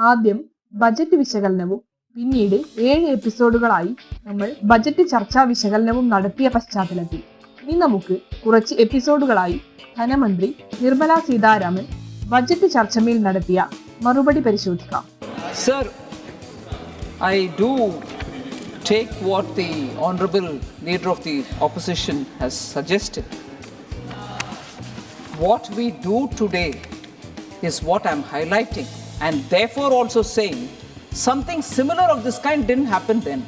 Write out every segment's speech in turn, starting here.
ആദ്യം ബജറ്റ് വിശകലനവും പിന്നീട് 7 എപ്പിസോഡുകളായി നമ്മൾ ബജറ്റ് ചർച്ചാ വിശകലനവും നടത്തിയ പശ്ചാത്തലത്തിൽ ഇനി നമുക്ക് കുറച്ച് എപ്പിസോഡുകളായി ധനമന്ത്രി നിർമ്മല സീതാരാമൻ ബജറ്റ് ചർച്ചയിൽ നടത്തിയ മറുപടി പരിശോധിക്കാം. Sir, I do take what the Honorable Leader of the Opposition has suggested. What we do today is what I'm highlighting, and therefore also saying something similar of this kind didn't happen then.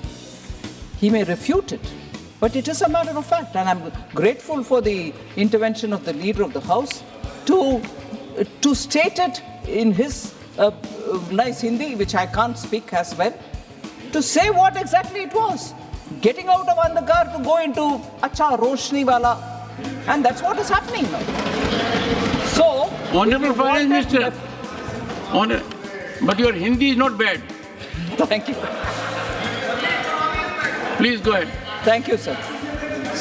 He may refute it, but it is a matter of fact, and I'm grateful for the intervention of the Leader of the House to state it in his nice Hindi, which I can't speak as well, to say what exactly it was. Getting out of Andhakar to go into Acha Roshni Wala, and that's what is happening now. So, Honorable Finance Minister, but your Hindi is not bad. Thank you. Please go ahead. Thank you, sir.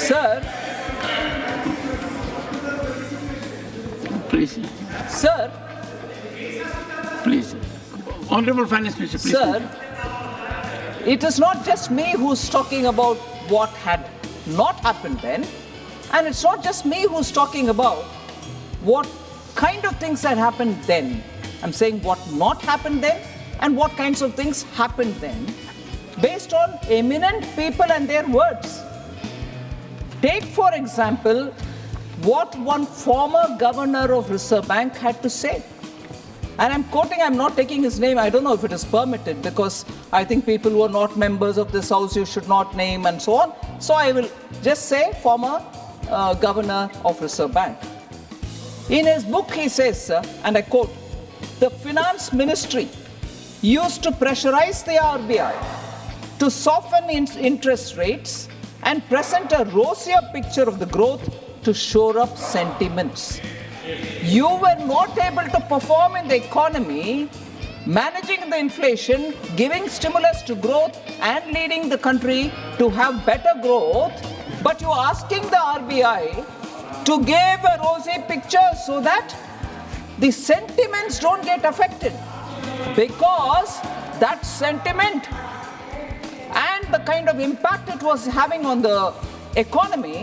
Sir, Please, sir, please. Honorable Finance Minister, please. Sir, it is not just me who's talking about what had not happened then, and it's not just me who's talking about what kind of things had happened then. I'm saying what not happened then and what kinds of things happened then, based on eminent people and their words. Take, for example, what one former governor of Reserve Bank had to say. And I'm quoting, I'm not taking his name. I don't know if it is permitted, because I think people who are not members of this house you should not name and so on. So I will just say former governor of Reserve Bank. In his book he says, and I quote, "The finance ministry used to pressurize the RBI to soften interest rates and present a rosier picture of the growth to shore up sentiments. You were not able to perform in the economy, managing the inflation, giving stimulus to growth and leading the country to have better growth, but you are asking the RBI to give a rosy picture so that the sentiments don't get affected, because that sentiment and the kind of impact it was having on the economy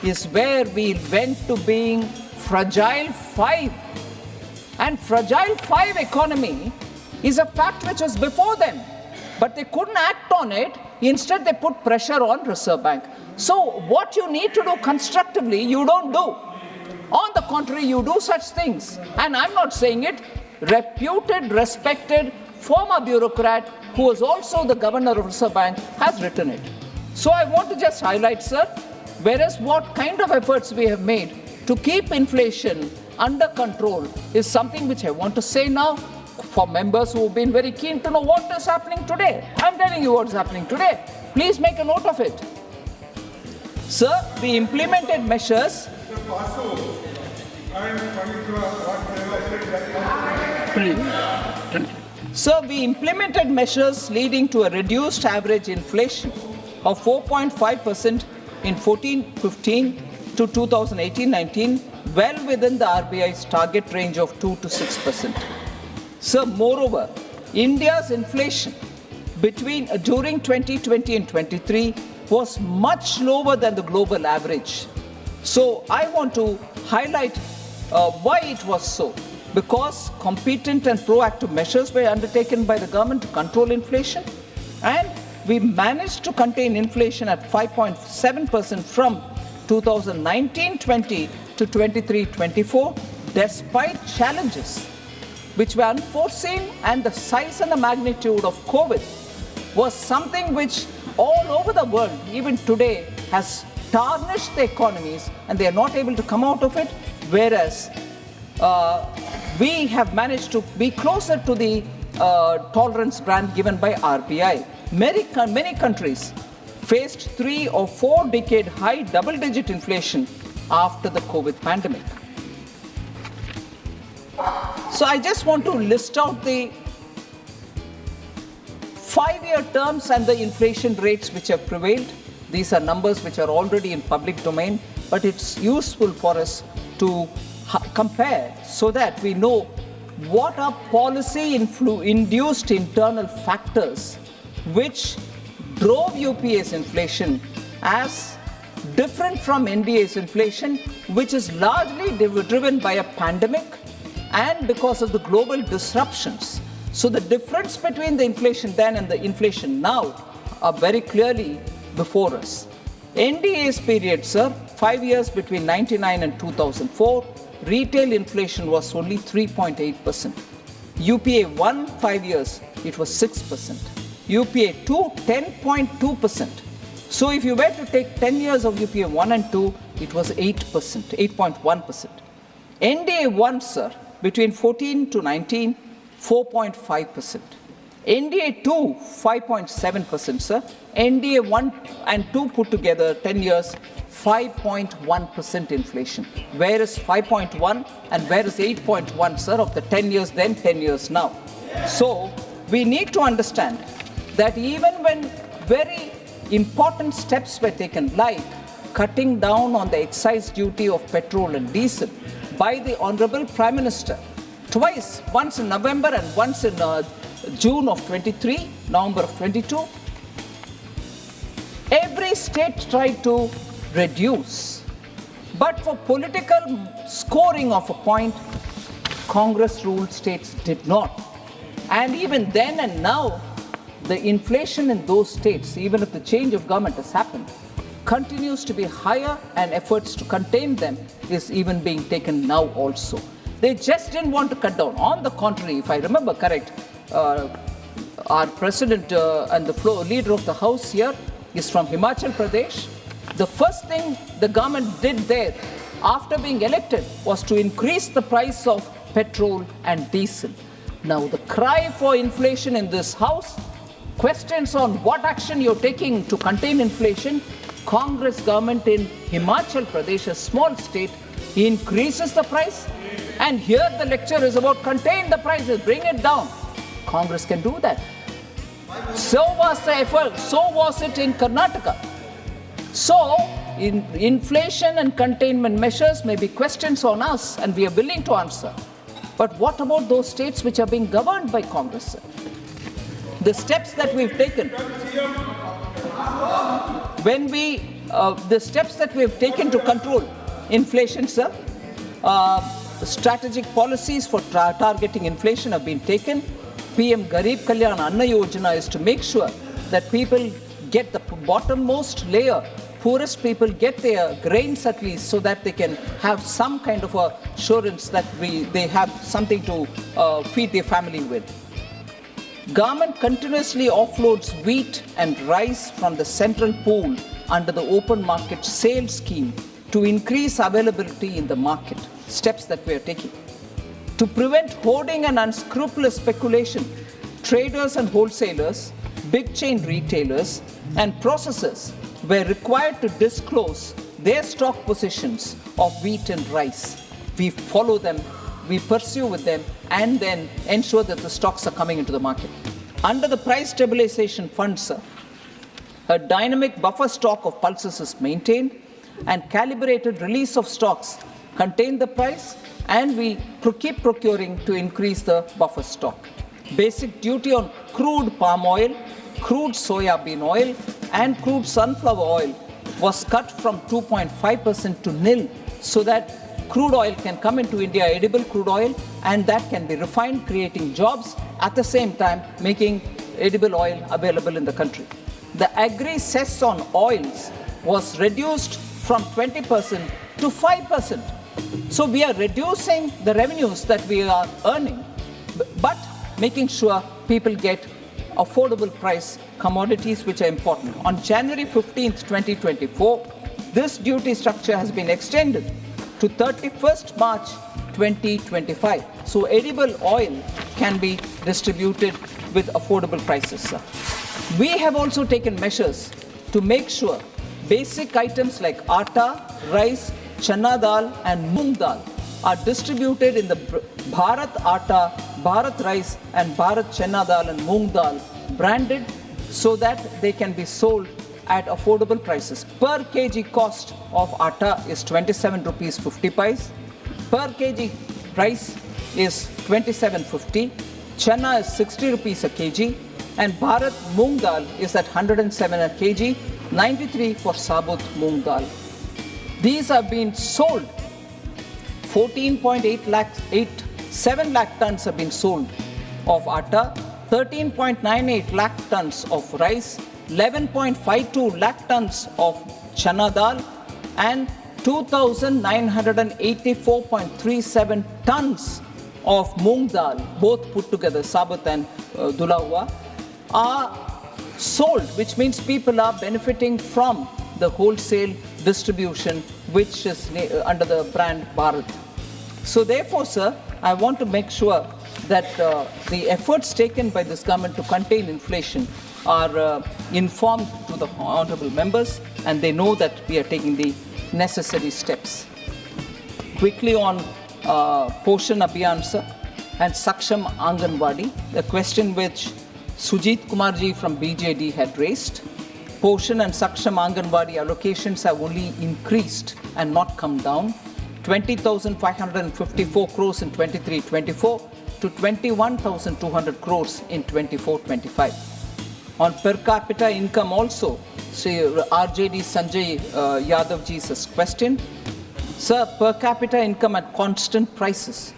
is where we went to being fragile 5. And fragile 5 economy is a fact which was before them, but they couldn't act on it. Instead, they put pressure on Reserve Bank. So what you need to do constructively, you don't do. On the contrary, you do such things. And I'm not saying it. Reputed, respected, former bureaucrat who was also the governor of Reserve Bank has written it. So I want to just highlight, sir, whereas what kind of efforts we have made to keep inflation under control is something which I want to say now for members who have been very keen to know what is happening today. I'm telling you what's happening today. Please make a note of it. Sir, we implemented measures. Please. Sir, we implemented measures leading to a reduced average inflation of 4.5% in 14-15 to 2018-19, well within the RBI's target range of 2 to 6%. Sir, moreover, India's inflation during 2020 and 23 was much lower than the global average. So I want to highlight why it was so. Because competent and proactive measures were undertaken by the government to control inflation, and we managed to contain inflation at 5.7% from 2019-20 to 23-24, despite challenges which were unforeseen, and the size and the magnitude of COVID was something which all over the world, even today, has tarnished the economies, and they are not able to come out of it, whereas we have managed to be closer to the tolerance band given by RBI. Many countries faced 3 or 4 decade high double-digit inflation after the COVID pandemic. So I just want to list out the 5-year terms and the inflation rates which have prevailed. These are numbers which are already in public domain, but it's useful for us to compare so that we know what are policy induced internal factors which drove UPA's inflation as different from NDA's inflation, which is largely driven by a pandemic and because of the global disruptions. So the difference between the inflation then and the inflation now are very clearly before us. NDA's period, sir, 5 years between 1999 and 2004, retail inflation was only 3.8%. UPA 1, 5 years, it was 6%. UPA 2, 10.2%. So if you were to take 10 years of UPA 1 and 2, it was 8%, 8.1%. NDA 1, sir, between 14 to 19, 4.5%. NDA 2, 5.7%, sir. NDA 1 and 2 put together, 10 years, 5.1% inflation. Where is 5.1 and where is 8.1, sir, of the 10 years then, 10 years now? So we need to understand that even when very important steps were taken, like cutting down on the excise duty of petrol and diesel by the Honorable Prime Minister, twice, once in November and once in June of 23, November of 22, every state tried to reduce. But for political scoring of a point, Congress-ruled states did not. And even then and now, the inflation in those states, even if the change of government has happened, continues to be higher, and efforts to contain them is even being taken now also. They just didn't want to cut down. On the contrary, if I remember correct, our president and the leader of the house here is from Himachal Pradesh. The first thing the government did there after being elected was to increase the price of petrol and diesel. Now the cry for inflation in this house, questions on what action you're taking to contain inflation. Congress government in Himachal Pradesh, a small state, increases the price, and here the lecture is about contain the prices, bring it down. Congress can do that. So was the effort, so was it in Karnataka. So inflation and containment measures may be questions on us, and we are willing to answer. But what about those states which are being governed by Congress, sir? The steps that we've taken, the steps that we've taken to control inflation, sir, strategic policies for targeting inflation have been taken. PM Garib Kalyan Anna Yojana is to make sure that people get the bottommost layer, poorest people get their grains at least, so that they can have some kind of assurance that they have something to feed their family with. Government continuously offloads wheat and rice from the central pool under the open market sale scheme to increase availability in the market. Steps that we are taking. To prevent hoarding and unscrupulous speculation, traders and wholesalers, big chain retailers, and processors were required to disclose their stock positions of wheat and rice. We follow them, we pursue with them, and then ensure that the stocks are coming into the market. Under the Price Stabilization Fund, sir, a dynamic buffer stock of pulses is maintained, and calibrated release of stocks contain the price, and we keep procuring to increase the buffer stock. Basic duty on crude palm oil, crude soya bean oil, and crude sunflower oil was cut from 2.5% to nil, so that crude oil can come into India, edible crude oil, and that can be refined, creating jobs, at the same time making edible oil available in the country. The agri cess on oils was reduced from 20% to 5%. So we are reducing the revenues that we are earning, but making sure people get affordable price commodities which are important. On January 15th, 2024, this duty structure has been extended to 31st March 2025. So edible oil can be distributed with affordable prices, sir. We have also taken measures to make sure basic items like atta, rice, chana dal and moong dal are distributed in the Bharat Atta, Bharat Rice and Bharat Chana Dal and Moong Dal branded, so that they can be sold at affordable prices. Per kg cost of atta is 27 rupees 50 paise. Per kg rice is 2750, Chana is 60 rupees a kg, and Bharat Moong Dal is at 107 a kg, 93 for Sabut Moong Dal. These have been sold. 7 lakh tons have been sold of atta, 13.98 lakh tons of rice, 11.52 lakh tons of chana dal, and 2,984.37 tons of moong dal, both put together, Sabut and Dhula Hua, are sold, which means people are benefiting from the wholesale distribution, which is under the brand Bharat. So therefore, sir, I want to make sure that the efforts taken by this government to contain inflation are informed to the honorable members, and they know that we are taking the necessary steps. Quickly on Poshan Abhiyan, sir, and Saksham Anganwadi, the question which Sujit Kumarji from BJD had raised. Poshan and Saksham Anganwadi allocations have only increased and not come down. 20,554 crores in 23-24 to 21,200 crores in 24-25. On per capita income also, say RJD Sanjay Yadavji's question. Sir, per capita income at constant prices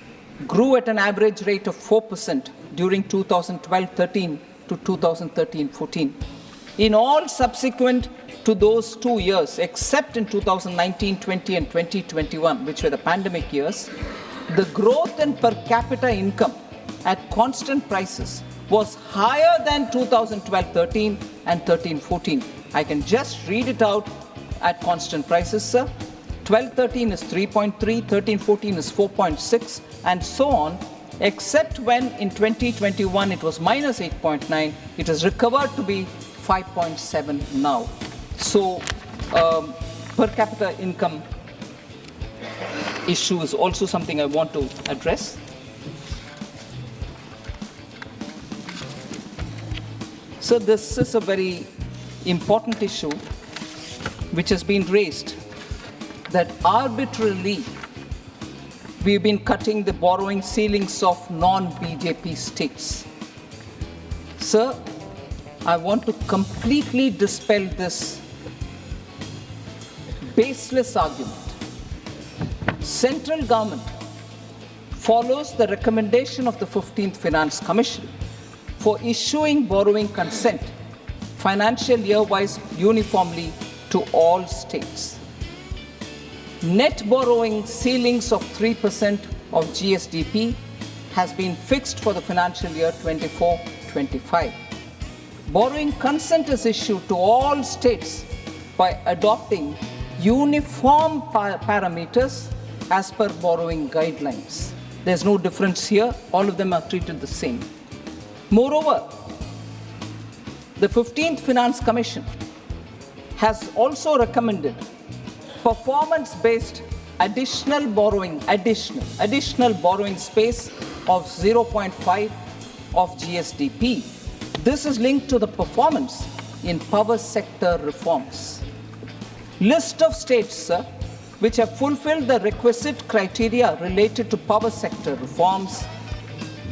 grew at an average rate of 4% during 2012-13 to 2013-14. In all subsequent to those 2 years, except in 2019-20 and 2021, which were the pandemic years, the growth in per capita income at constant prices was higher than 2012-13 and 13-14. I can just read it out at constant prices, sir. 12-13 is 3.3, 13-14 is 4.6, and so on, except when in 2021 it was minus 8.9, it has recovered to be 5.7 now. So, per capita income issue is also something I want to address. So this is a very important issue which has been raised, that arbitrarily we've been cutting the borrowing ceilings of non-BJP states. Sir, I want to completely dispel this baseless argument. Central government follows the recommendation of the 15th Finance Commission for issuing borrowing consent financial year-wise uniformly to all states. Net borrowing ceilings of 3% of GSDP has been fixed for the financial year 24-25. Borrowing consent is issued to all states by adopting uniform parameters as per borrowing guidelines. There's no difference here. All of them are treated the same. Moreover, the 15th Finance Commission has also recommended performance-based additional borrowing space of 0.5 of GSDP. This is linked to the performance in power sector reforms. List of states, sir, which have fulfilled the requisite criteria related to power sector reforms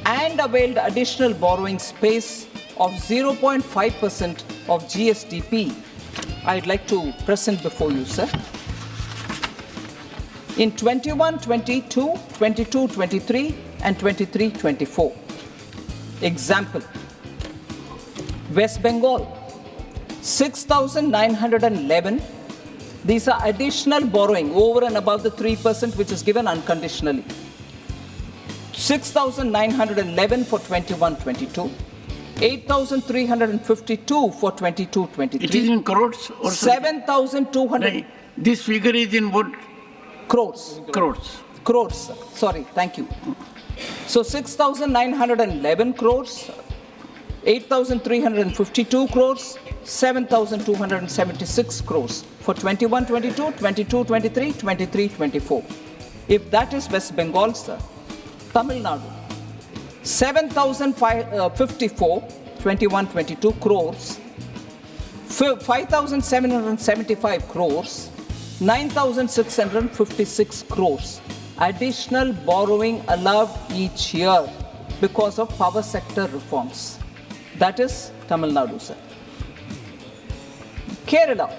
and availed additional borrowing space of 0.5% of GSDP, I'd like to present before you, sir. In 21-22, 22-23, and 23-24. Example, West Bengal, 6,911. These are additional borrowing over and above the 3% which is given unconditionally. 6,911 for 21-22, 8,352 for 22-23. It is in crores or 7,200. No, this figure is in what? Crores. Crores. Crores, sir. Sorry, thank you. So 6,911 crores, 8,352 crores, 7,276 crores for 21-22, 22-23, 23-24. If that is West Bengal, sir, Tamil Nadu, 7,054, 21-22 crores, 5,775 crores, 9,656 crores additional borrowing allowed each year because of power sector reforms. That is Tamil Nadu, sir. Kerala,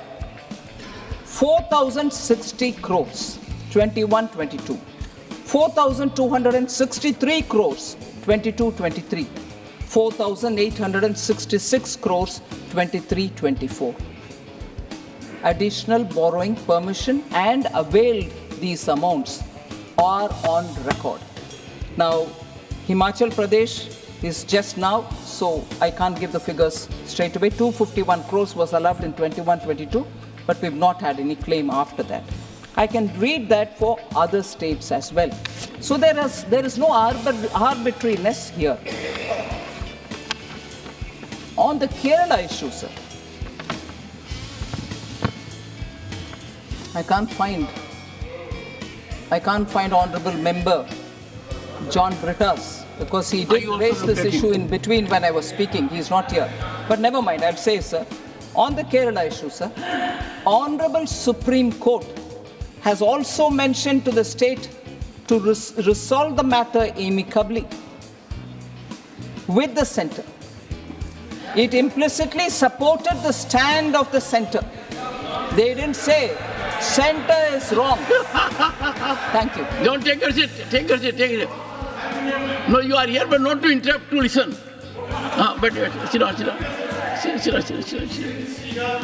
4,060 crores, 21-22. 4,263 crores, 22-23. 4,866 crores, 23-24. Additional borrowing permission and availed these amounts are on record. Now, Himachal Pradesh is just now, so I can't give the figures straight away. 251 crores was allowed in 21-22, but we've not had any claim after that. I can read that for other states as well. So there is no arbitrariness here. On the Kerala issue, sir, I can't find Honorable Member John Brittas because he did raise this issue in between when I was speaking. He is not here. But never mind, I'll say, sir, on the Kerala issue, sir, Honorable Supreme Court has also mentioned to the state to resolve the matter amicably with the centre. It implicitly supported the stand of the centre. They didn't say centre is wrong. Thank you. Don't take your seat. Take your seat. Take it. No, you are here, but not to interrupt, to listen. But sit down, sit down. Sit down.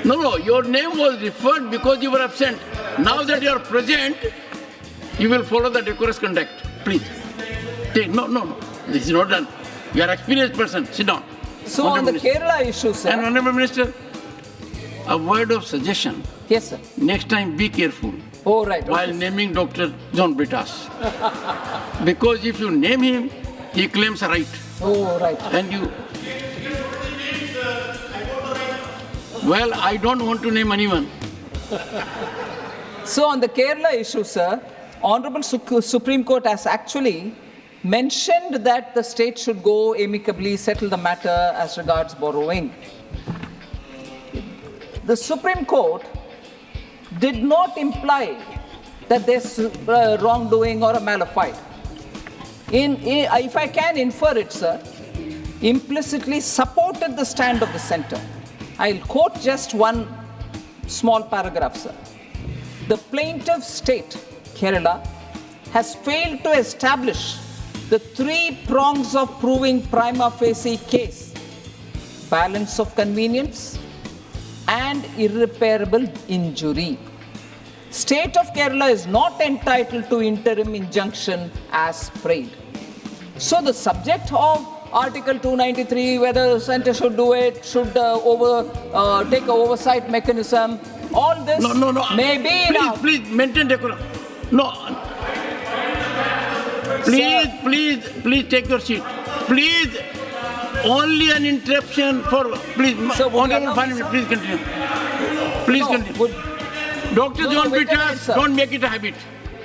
No, your name was referred because you were absent. Now that you are present, you will follow the decorous conduct. Please. No. This is not done. You are an experienced person. Sit down. So on the Kerala issue, sir. And Honorable Minister, a word of suggestion. Yes, sir. Next time, be careful. Oh, right. While Okay. naming Dr. John Brittas. Because if you name him, he claims a right. Oh, right. And you... Well, I don't want to name anyone. So on the Kerala issue, sir, Honorable Supreme Court has actually mentioned that the state should go amicably settle the matter as regards borrowing. The Supreme Court did not imply that there's wrongdoing or a malafide. If I can infer it, sir, implicitly supported the stand of the centre. I'll quote just one small paragraph, sir. The plaintiff state, Kerala, has failed to establish the three prongs of proving prima facie case: balance of convenience and irreparable injury. State of Kerala is not entitled to interim injunction as prayed. So the subject of Article 293, whether the centre should do it, should take an oversight mechanism, all this No. may be now. Please maintain decorum. No. Please take your seat. Please, only an interruption for, please, So, Honorable Finance Minister, please continue. Please continue. Dr. John wait a minute, Brittas, sir. don't make it a habit.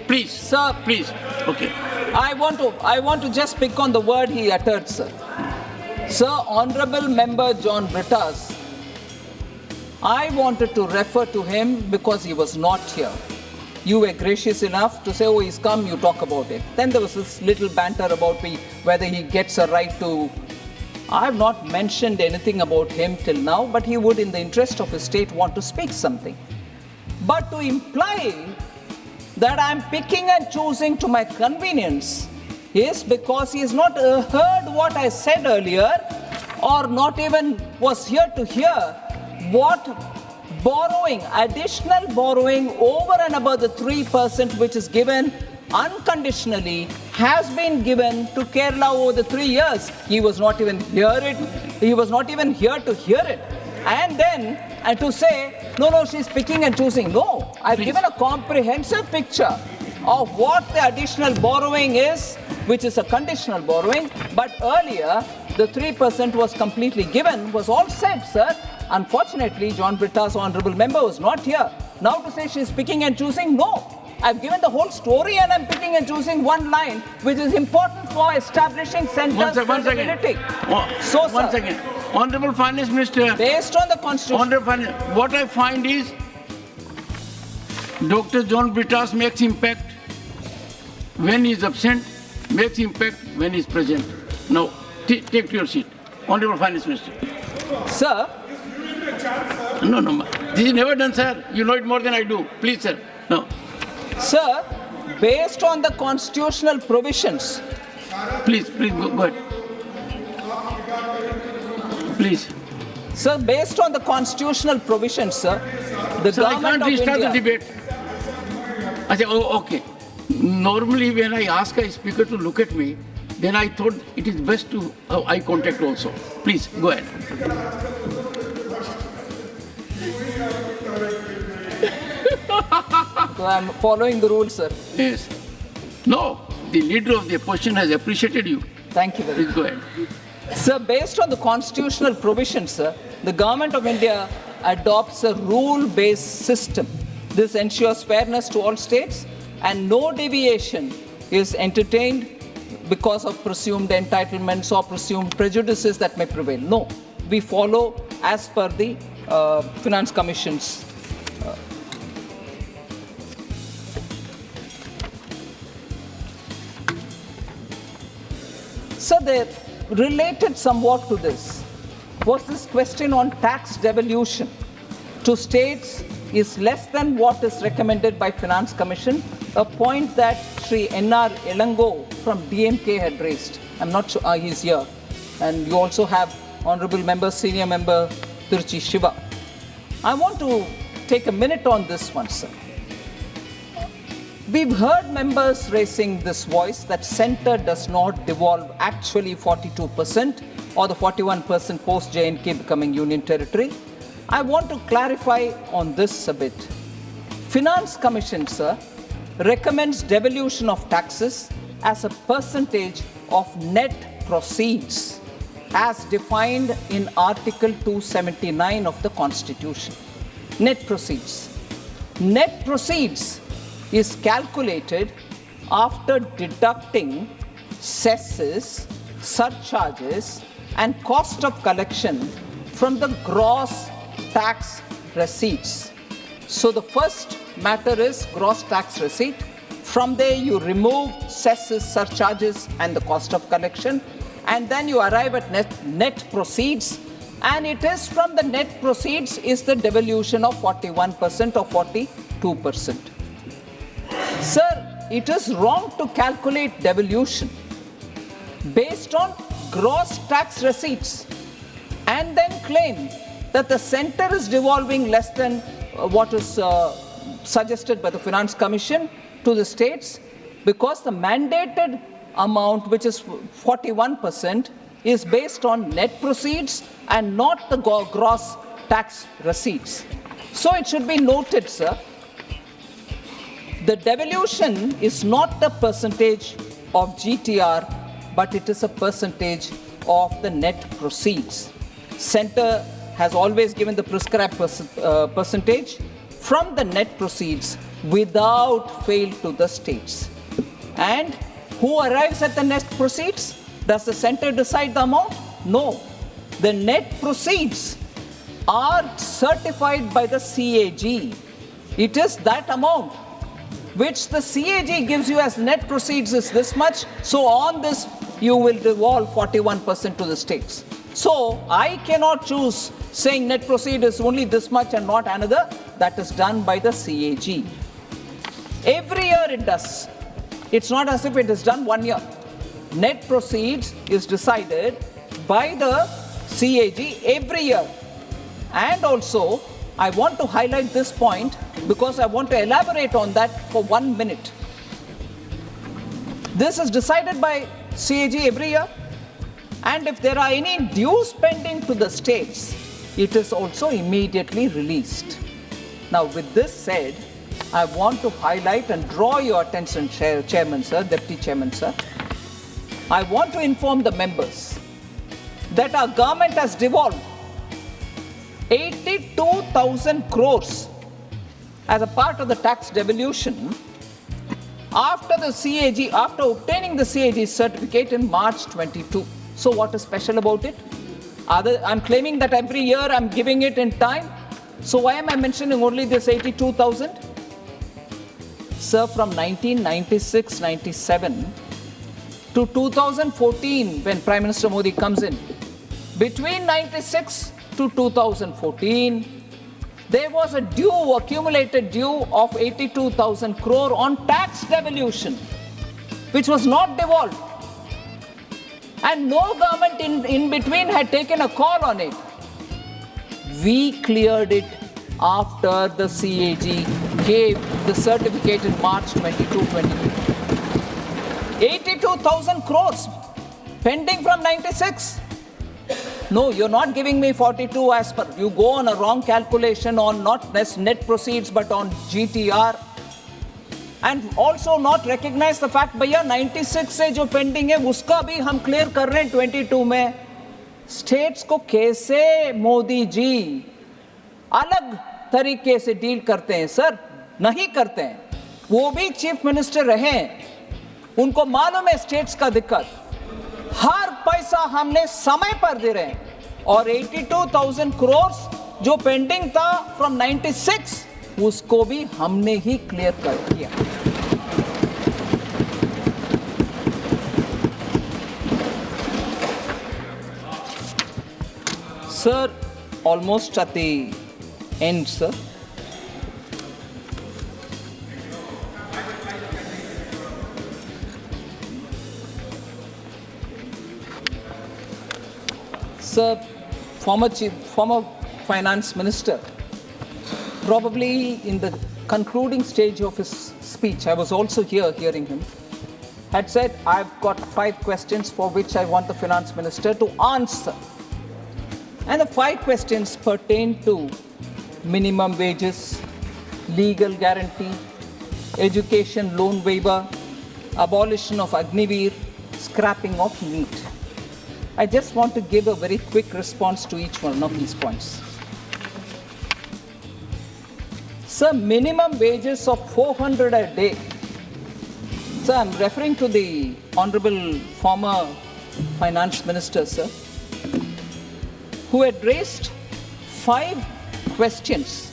Please. Sir, Please. Okay. I want to just pick on the word he uttered, sir. Sir, Honorable Member John Brittas, I wanted to refer to him because he was not here. You were gracious enough to say, oh, he's come, you talk about it. Then there was this little banter about whether he gets a right to... I have not mentioned anything about him till now, but he would, in the interest of his state, want to speak something. But to imply that I'm picking and choosing to my convenience is because he has not heard what I said earlier, or not even was here to hear what borrowing, additional borrowing over and above the 3% which is given unconditionally has been given to Kerala over the 3 years. He was not even here to hear it. And then to say, no, she's picking and choosing. No, I've given a comprehensive picture of what the additional borrowing is, which is a conditional borrowing. But earlier, the 3% was completely given, was all said, sir. Unfortunately, John Brittas, Honorable Member, was not here. Now to say she's picking and choosing, no. I've given the whole story and I'm picking and choosing one line, which is important for establishing centers' credibility. So, One sir, second. Honorable Finance Minister, based on the Constitution, Honorable Finance, what I find is Dr. John Brittas makes impact when he is absent, makes impact when he is present. Now, take your seat. Honorable Finance Minister. Sir, No. This is never done, sir. You know it more than I do. Please, sir. No. Sir, based on the constitutional provisions, Please, go ahead. Please. sir, based on the constitutional provisions, sir, the So I government can't of restart the India. debate. I say, oh, okay. Normally, when I ask a speaker to look at me, then I thought it is best to have eye contact also. Please, go ahead. So I'm following the rules, sir. Yes. No, the leader of the opposition has appreciated you. Thank you very Please much. go ahead. Sir, based on the constitutional provisions, sir, the government of India adopts a rule-based system. This ensures fairness to all states and no deviation is entertained because of presumed entitlements or presumed prejudices that may prevail. No, we follow as per the Finance Commission's. So they related somewhat to this was this question on tax devolution to states is less than what is recommended by Finance Commission, a point that Sri N.R. Elango from DMK had raised. I'm not sure he's here. And you also have Honorable Member, Senior Member Tiruchi Shiva. I want to take a minute on this one, sir. We've heard members raising this voice that centre does not devolve actually 42% or the 41% post J&K becoming union territory. I want to clarify on this a bit. Finance Commission, sir, recommends devolution of taxes as a percentage of net proceeds as defined in Article 279 of the Constitution. Net proceeds. Net proceeds is calculated after deducting cesses, surcharges, and cost of collection from the gross tax receipts. So the first matter is gross tax receipt. From there you remove cesses, surcharges, and the cost of collection, and then you arrive at net proceeds, and it is from the net proceeds is the devolution of 41% or 42%. Sir, it is wrong to calculate devolution based on gross tax receipts and then claim that the centre is devolving less than what is suggested by the Finance Commission to the states, because the mandated amount, which is 41%, is based on net proceeds and not the gross tax receipts. So it should be noted, sir, the devolution is not a percentage of GTR, but it is a percentage of the net proceeds. Centre has always given the prescribed percentage from the net proceeds without fail to the states. And who arrives at the net proceeds? Does the centre decide the amount? No. The net proceeds are certified by the CAG. It is that amount which the CAG gives you as net proceeds is this much. So on this, you will devolve 41% to the states. So I cannot choose saying net proceed is only this much and not another. That is done by the CAG. Every year it does. It's not as if it is done 1 year. Net proceeds is decided by the CAG every year. And also, I want to highlight this point because I want to elaborate on that for 1 minute. This is decided by CAG every year, and if there are any dues pending to the states, it is also immediately released. Now, with this said, I want to highlight and draw your attention, Chairman Sir, Deputy Chairman Sir. I want to inform the members that our government has devolved 82,000 crores as a part of the tax devolution after obtaining the CAG certificate in March 22. So what is special about it? I'm claiming that every year I'm giving it in time. So why am I mentioning only this 82,000? Sir, from 1996-97 to 2014, when Prime Minister Modi comes in, between 96 to 2014, there was a accumulated due of 82,000 crore on tax devolution, which was not devolved. And no government in between had taken a call on it. We cleared it after the CAG gave the certificate in March 22-23. 82,000 crores pending from 96. No, you're not giving me 42 as per. You go on a wrong calculation on not net proceeds but on GTR. And also not recognize the fact, भैया 96 से जो pending है उसका भी हम clear कर रहे हैं 22 में. States को कैसे मोदी जी अलग तरीके से डील करते हैं सर? नहीं करते हैं. वो भी चीफ मिनिस्टर रहे हैं, उनको मालूम है स्टेट्स का दिक्कत. हर पैसा हमने समय पर दे रहे हैं और 82,000 करोड़ जो पेंडिंग था फ्रॉम 96 उसको भी हमने ही क्लियर कर दिया. Sir, almost at the end, sir. Sir, former finance minister, probably in the concluding stage of his speech, I was also here hearing him, had said, I've got 5 questions for which I want the finance minister to answer. And the 5 questions pertain to minimum wages, legal guarantee, education loan waiver, abolition of Agniveer, scrapping of NEET. I just want to give a very quick response to each one of these points. Sir, minimum wages of 400 a day. Sir, I'm referring to the Honorable former Finance Minister, sir, who had raised 5 questions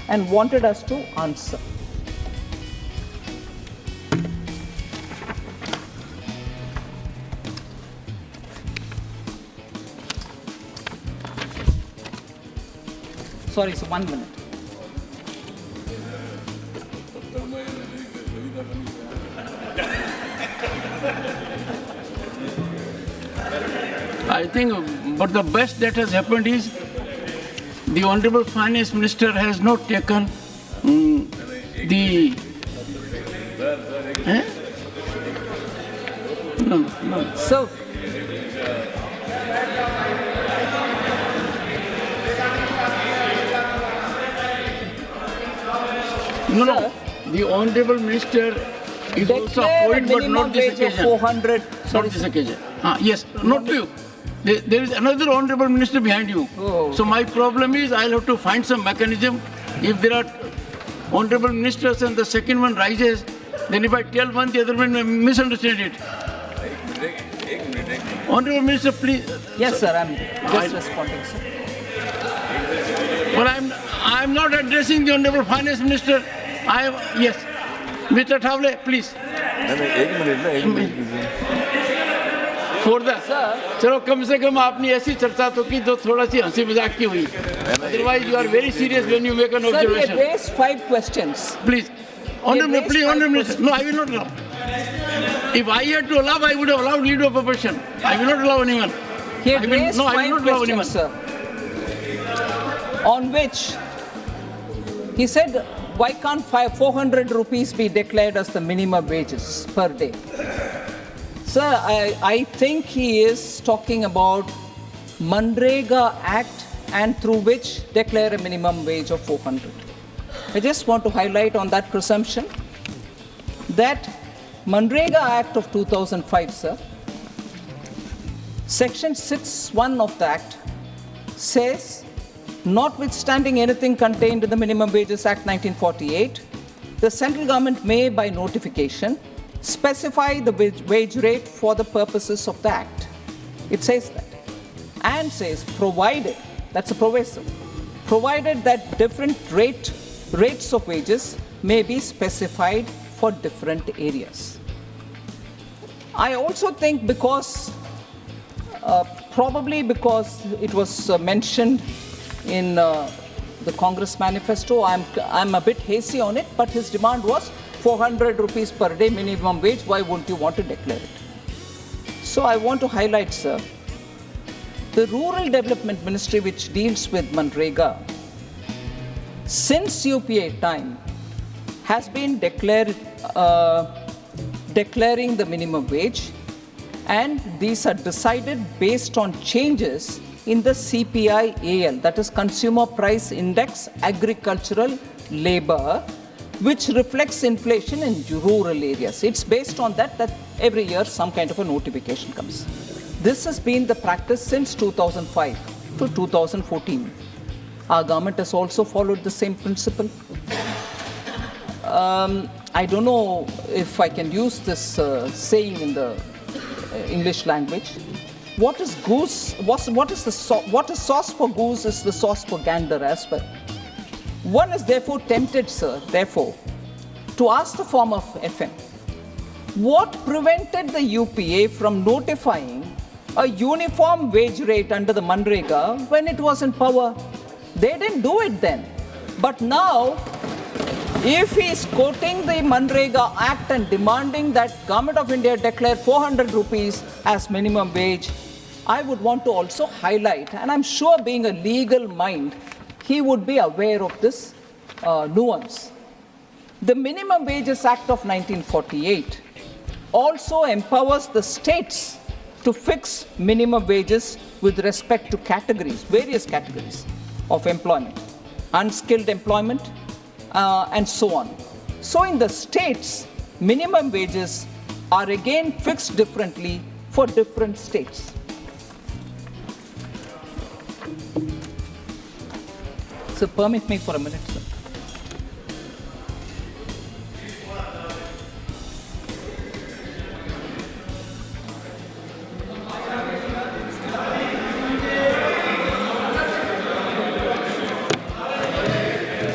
and wanted us to answer. Sorry, so 1 minute. I think, but the best that has happened is the Honorable Finance Minister has not taken the. No. So, No. The Honorable Minister is also appointed, but not this occasion. 400. Not this occasion. Yes, not to you. There is another Honorable Minister behind you. Oh. So my problem is I'll have to find some mechanism. If there are Honorable Ministers and the second one rises, then if I tell one, the other one may misunderstand it. Honorable Minister, please. Yes, sir, I'm just responding, sir. But I'm not addressing the Honorable Finance Minister. Yes. Mr. Thawle, please. For the चलो कम से कम आपने ऐसी चर्चा तो की जो थोड़ा सी हंसी मजाक की हुई. Otherwise, you are very serious when you make an observation. Sir, he raised 5 questions. Please, Honorable, please, Honorable Minister. No, I will not allow. If I had to allow, I would have allowed leader of opposition. I will not allow anyone. He had raised I will 5 not allow anyone. questions, sir, on which he said, why can't 400 rupees be declared as the minimum wages per day? Sir, I think he is talking about Manrega Act and through which declare a minimum wage of 400. I just want to highlight on that presumption that Manrega Act of 2005, sir, Section 6(1) of the Act says, notwithstanding anything contained in the Minimum Wages Act 1948, the central government may, by notification, specify the wage rate for the purposes of the Act. It says that. And says, provided, that's a proviso, provided that different rates of wages may be specified for different areas. I also think probably because it was mentioned in the Congress manifesto, I'm a bit hazy on it, but his demand was 400 rupees per day minimum wage. Why wouldn't you want to declare it? So I want to highlight, sir, the Rural Development Ministry, which deals with Manrega, since UPA time, has been declaring the minimum wage, and these are decided based on changes in the CPI-AL, that is Consumer Price Index Agricultural Labor, which reflects inflation in rural areas. It's based on that every year some kind of a notification comes. This has been the practice since 2005 to 2014. Our government has also followed the same principle. I don't know if I can use this saying in the English language. What is sauce for goose is the sauce for gander as well. One is therefore tempted, sir, to ask the former FM, what prevented the UPA from notifying a uniform wage rate under the Manrega when it was in power? They didn't do it then. But now, if he is quoting the Manrega Act and demanding that Government of India declare 400 rupees as minimum wage, I would want to also highlight, and I'm sure being a legal mind, he would be aware of this nuance. The Minimum Wages Act of 1948 also empowers the states to fix minimum wages with respect to categories, various categories of employment, unskilled employment, and so on. So in the states, minimum wages are again fixed differently for different states. So permit me for a minute, sir.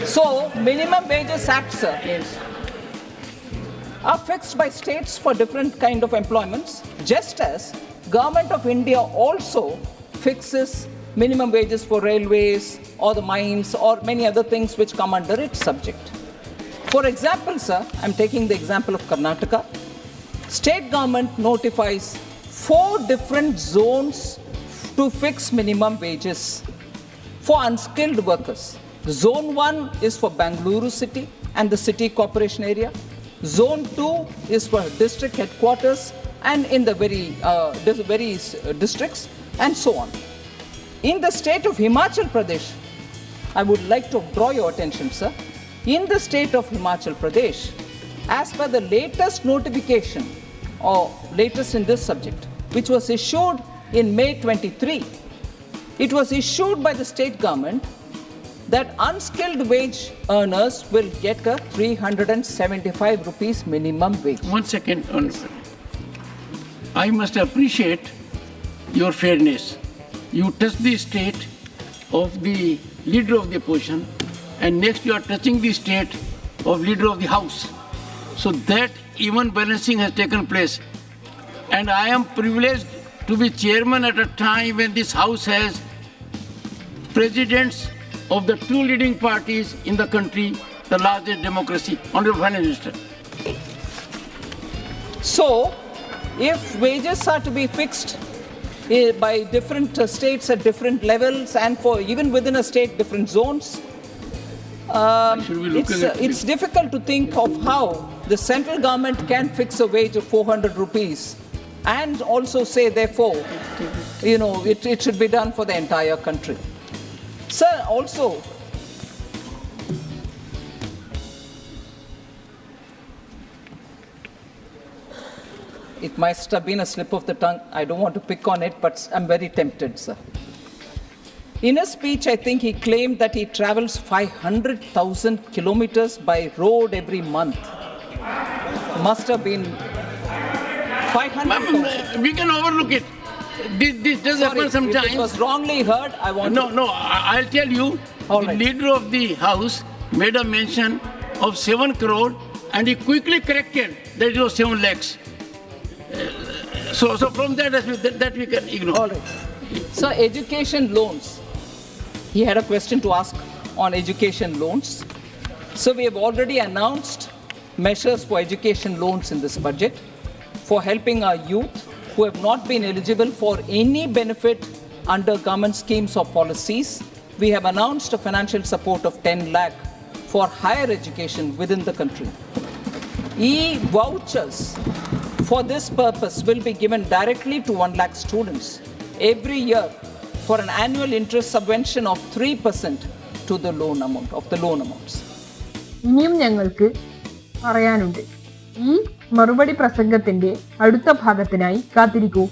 So, Minimum Wages Act, sir, are fixed by states for different kind of employments, just as Government of India also fixes minimum wages for railways or the mines or many other things which come under its subject. For example, sir, I'm taking the example of Karnataka. State government notifies 4 different zones to fix minimum wages for unskilled workers. Zone 1 is for Bangalore city and the city corporation area. Zone 2 is for district headquarters and in the various districts and so on. In the state of Himachal Pradesh, I would like to draw your attention, sir. In the state of Himachal Pradesh, as per the latest notification, or latest in this subject, which was issued in May 23, it was issued by the state government that unskilled wage earners will get a 375 rupees minimum wage. 1 second. I must appreciate your fairness. You touch the state of the leader of the opposition, and next you are touching the state of leader of the house. So that even balancing has taken place. And I am privileged to be chairman at a time when this house has presidents of the 2 leading parties in the country, the largest democracy. Honorable Finance Minister. So, if wages are to be fixed by different states at different levels and for even within a state different zones, it's difficult to think of how the central government can fix a wage of 400 rupees and also say, therefore, it should be done for the entire country. Sir, also, it must have been a slip of the tongue. I don't want to pick on it, but I'm very tempted, sir. In a speech, I think he claimed that he travels 500,000 kilometers by road every month. Must have been 500,000. We can overlook it. This does happen sometimes. If it was wrongly heard, I want No, I'll tell you. All the right. leader of the house made a mention of 7 crore and he quickly corrected that it was 7 lakhs. So from that we can ignore. All right. So education loans. He had a question to ask on education loans. So we have already announced measures for education loans in this budget for helping our youth who have not been eligible for any benefit under government schemes or policies. We have announced a financial support of 10 lakh for higher education within the country. E-vouchers for this purpose will be given directly to 1 lakh students every year for an annual interest subvention of 3% to the loan amounts. ഇനിയും ഞങ്ങൾക്ക് പറയാനുണ്ട്. ഈ മറുപടി പ്രസംഗത്തിന്റെ അടുത്ത ഭാഗത്തിനായി കാത്തിരിക്കൂ.